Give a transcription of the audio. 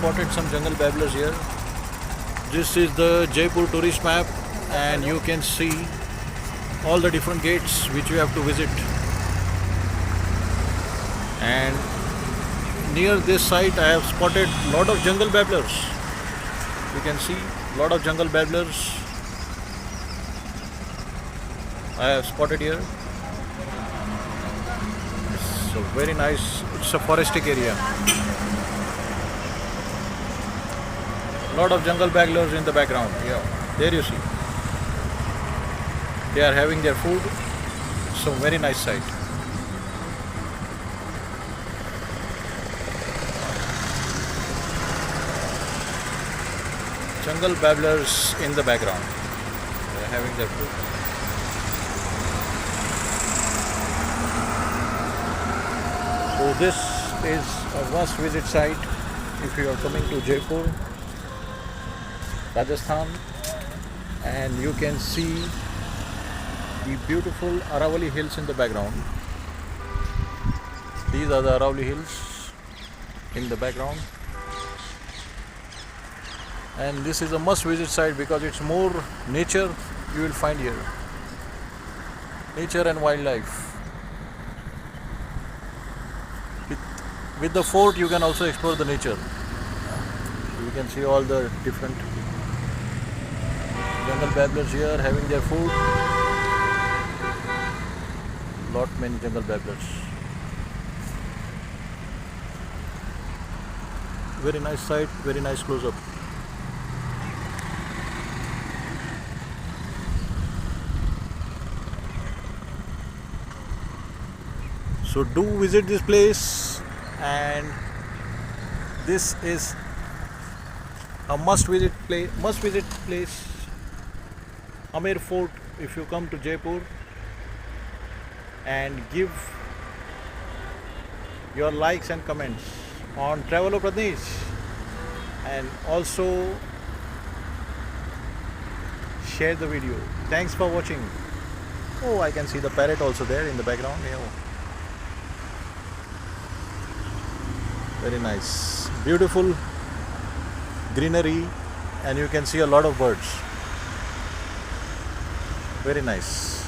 spotted some jungle babblers here. This is the Jaipur tourist map, and you can see all the different gates which you have to visit. And near this site I have spotted lot of jungle babblers. You can see lot of jungle babblers I have spotted here. It's a very nice, it's a forestic area. Lot of jungle babblers in the background. Yeah, there you see. They are having their food. So very nice sight. Jungle babblers in the background. They are having their food. So this is a must visit site if you are coming to Jaipur, Rajasthan, and you can see the beautiful Aravalli hills in the background. These are the Aravalli hills in the background, and this is a must visit site because it's more nature you will find here. Nature and wildlife. With the fort you can also explore the nature. You can see all the different jungle babblers here having their food. Lot many jungle babblers. Very nice sight, very nice close up. So do visit this place, and this is a must visit place. Amer Fort if you come to Jaipur, and give your likes and comments on Travel of Pradesh, and also share the video. Thanks for watching. Oh, I can see the parrot also there in the background. Yeah. Very nice, beautiful greenery, and you can see a lot of birds. Very nice.